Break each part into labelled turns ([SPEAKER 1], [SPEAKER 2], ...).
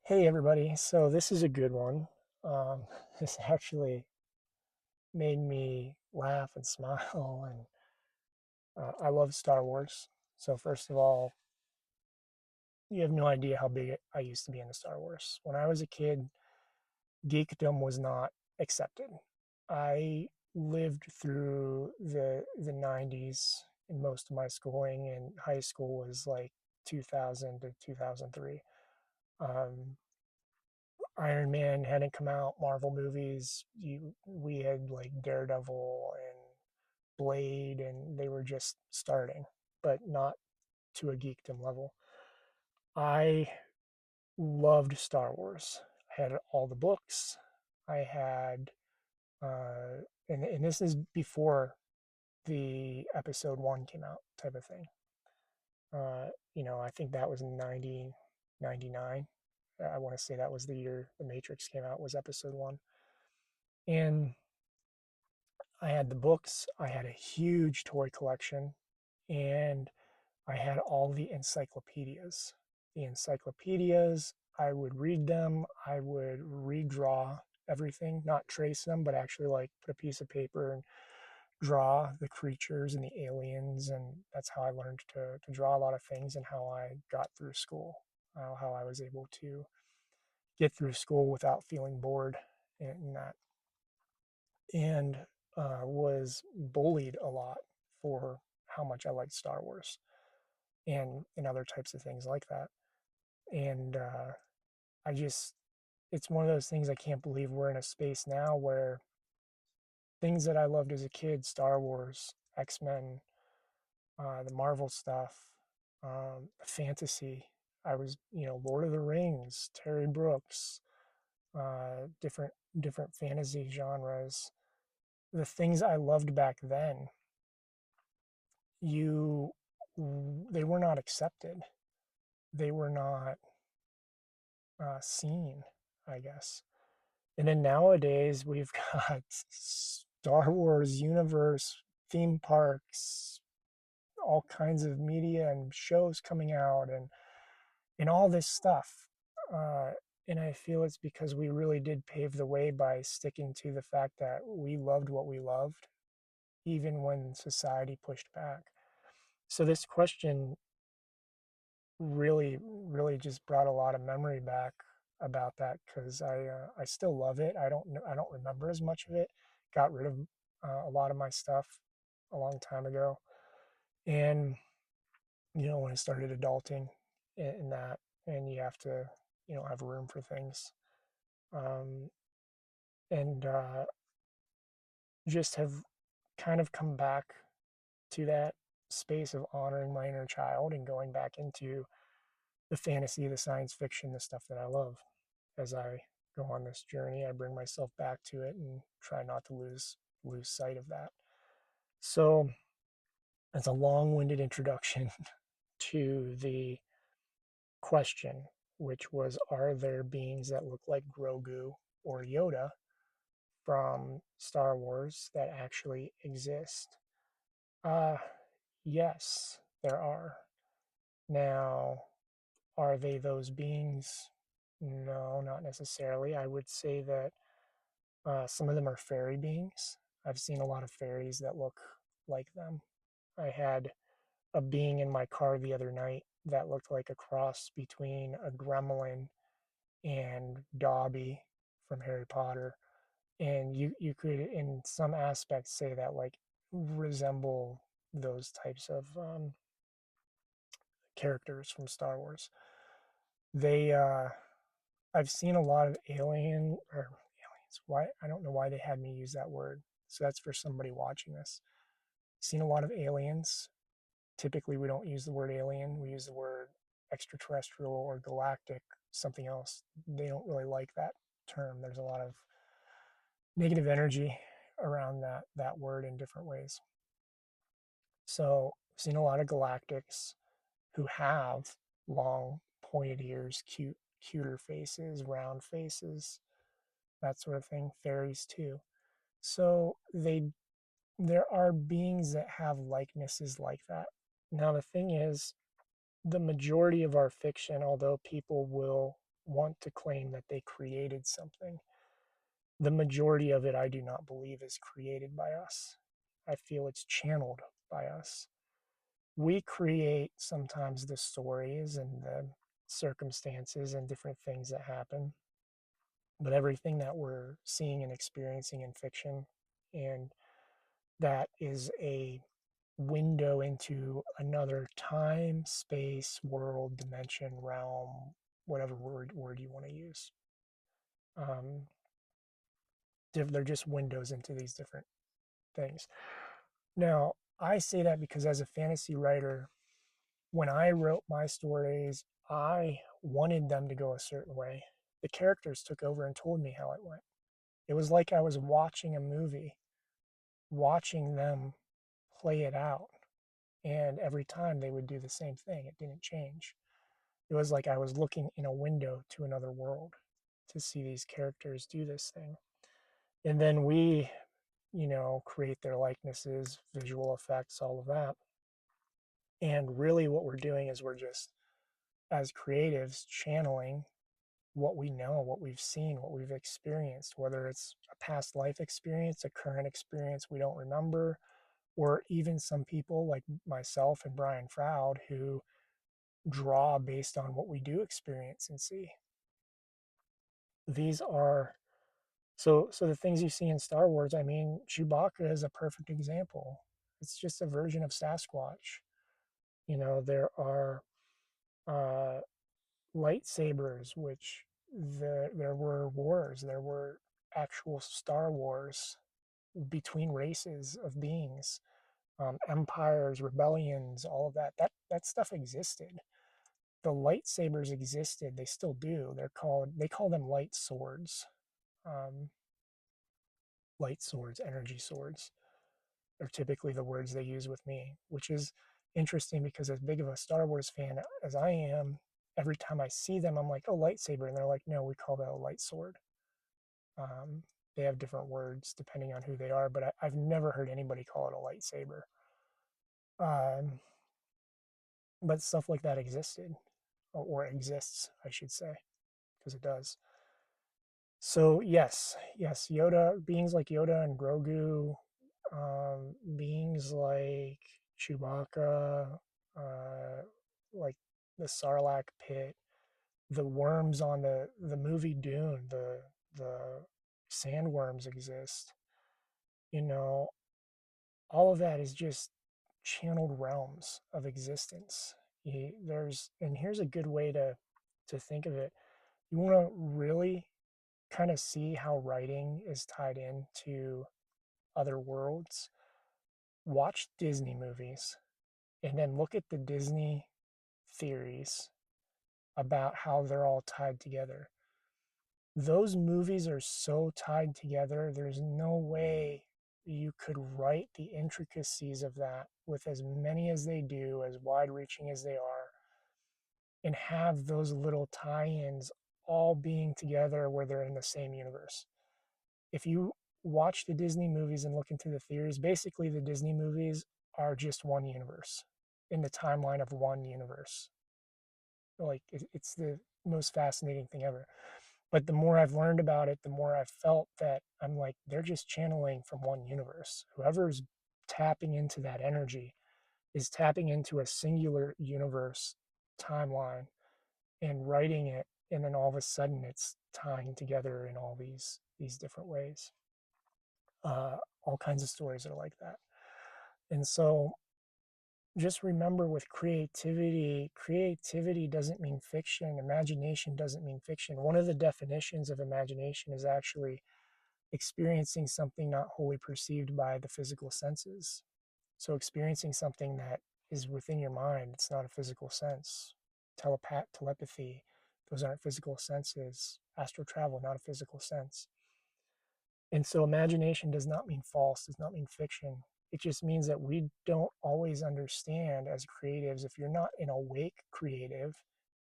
[SPEAKER 1] Hey everybody, so this is a good one. This actually made me laugh and smile, and I love Star Wars. So first of all, you have no idea how big I used to be into Star Wars. When I was a kid, geekdom was not accepted. I lived through the 90s in most of my schooling, and high school was like 2000 to 2003. Um, Iron Man hadn't come out, Marvel movies, we had like Daredevil and Blade, and they were just starting, but not to a geekdom level. I loved Star Wars. I had all the books. I had, and this is before the episode one came out, type of thing. I think that was 1999. I want to say that was the year The Matrix came out, was episode one. And I had the books, I had a huge toy collection, and I had all the encyclopedias. The encyclopedias, I would read them, I would redraw everything, not trace them, but actually like put a piece of paper and draw the creatures and the aliens. And that's how I learned to draw a lot of things and how I got through school, how I was able to get through school without feeling bored and that. And was bullied a lot for how much I liked Star Wars and other types of things like that. And I just, it's one of those things I can't believe we're in a space now where things that I loved as a kid, Star Wars, X Men, the Marvel stuff, fantasy. I was, Lord of the Rings, Terry Brooks, different fantasy genres. The things I loved back then, you they were not accepted. They were not seen, I guess. And then nowadays we've got Star Wars universe, theme parks, all kinds of media and shows coming out, and all this stuff. Uh, and I feel it's because we really did pave the way by sticking to the fact that we loved what we loved, even when society pushed back. So this question really just brought a lot of memory back about that because I still love it. I don't remember as much of it. Got rid of a lot of my stuff a long time ago, and when I started adulting in that, and you have to have room for things, um, and just have kind of come back to that space of honoring my inner child and going back into the fantasy, the science fiction, the stuff that I love. As I go on this journey, I bring myself back to it and try not to lose sight of that. So it's a long-winded introduction to the question, which was, are there beings that look like Grogu or Yoda from Star Wars that actually exist? Uh, yes, there are. Now, are they those beings? No, not necessarily. I would say that some of them are fairy beings. I've seen a lot of fairies that look like them. I had a being in my car the other night that looked like a cross between a gremlin and Dobby from Harry Potter. And you could, in some aspects, say that like resemble those types of characters from Star Wars. They, I've seen a lot of alien or aliens. Why I don't know why they had me use that word. So that's for somebody watching this. Seen a lot of aliens. Typically, we don't use the word alien. We use the word extraterrestrial or galactic, something else. They don't really like that term. There's a lot of negative energy around that word in different ways. So, I've seen a lot of galactics who have long, pointed ears, cuter faces, round faces, that sort of thing. Fairies too. So there are beings that have likenesses like that. Now the thing is, the majority of our fiction, although people will want to claim that they created something. The majority of it, I do not believe, is created by us. I feel it's channeled by us. We create sometimes the stories and the circumstances and different things that happen, but everything that we're seeing and experiencing in fiction, and that is a window into another time, space, world, dimension, realm, whatever word you want to use. Um, they're just windows into these different things. Now, I say that because as a fantasy writer, when I wrote my stories, I wanted them to go a certain way. The characters took over and told me how it went. It was like I was watching a movie, watching them play it out. And every time they would do the same thing, it didn't change. It was like I was looking in a window to another world to see these characters do this thing. And then we, create their likenesses, visual effects, all of that. And really, what we're doing is we're just, as creatives, channeling what we know, what we've seen, what we've experienced, whether it's a past life experience, a current experience we don't remember, or even some people like myself and Brian Froud who draw based on what we do experience and see. These are so the things you see in Star Wars, I mean, Chewbacca is a perfect example. It's just a version of Sasquatch. There are uh, lightsabers, which there were wars, there were actual Star Wars between races of beings, empires, rebellions, all of that. That stuff existed. The lightsabers existed. They still do. They call them light swords. Um, Light swords, energy swords, are typically the words they use with me, which is interesting because as big of a Star Wars fan as I am, every time I see them, I'm like, oh, lightsaber. And they're like, no, we call that a light sword. Um, they have different words depending on who they are, but I've never heard anybody call it a lightsaber. Um, but stuff like that existed, or exists, I should say, because it does. So yes, Yoda, beings like Yoda and Grogu, beings like Chewbacca, like the Sarlacc pit, the worms on the movie Dune, the sandworms exist. You know, all of that is just channeled realms of existence. And here's a good way to think of it. You want to really kind of see how writing is tied into other worlds. Watch Disney movies and then look at the Disney theories about how they're all tied together. Those movies are so tied together, there's no way you could write the intricacies of that with as many as they do, as wide reaching as they are, and have those little tie ins all being together where they're in the same universe. If you watch the Disney movies and look into the theories, basically the Disney movies are just one universe in the timeline of one universe. Like it's the most fascinating thing ever. But the more I've learned about it, the more I've felt that I'm like, they're just channeling from one universe. Whoever's tapping into that energy is tapping into a singular universe timeline and writing it. And then all of a sudden it's tying together in all these different ways. All kinds of stories are like that. And so just remember with creativity doesn't mean fiction. Imagination doesn't mean fiction. One of the definitions of imagination is actually experiencing something not wholly perceived by the physical senses. So experiencing something that is within your mind, it's not a physical sense. Telepathy, those aren't physical senses. Astral travel, not a physical sense. And so imagination does not mean false, does not mean fiction. It just means that we don't always understand as creatives. If you're not an awake creative,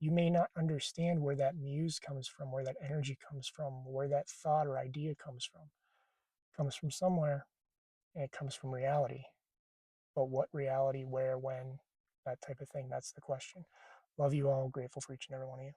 [SPEAKER 1] you may not understand where that muse comes from, where that energy comes from, where that thought or idea comes from. It comes from somewhere, and it comes from reality. But what reality, where, when, that type of thing, that's the question. Love you all. Grateful for each and every one of you.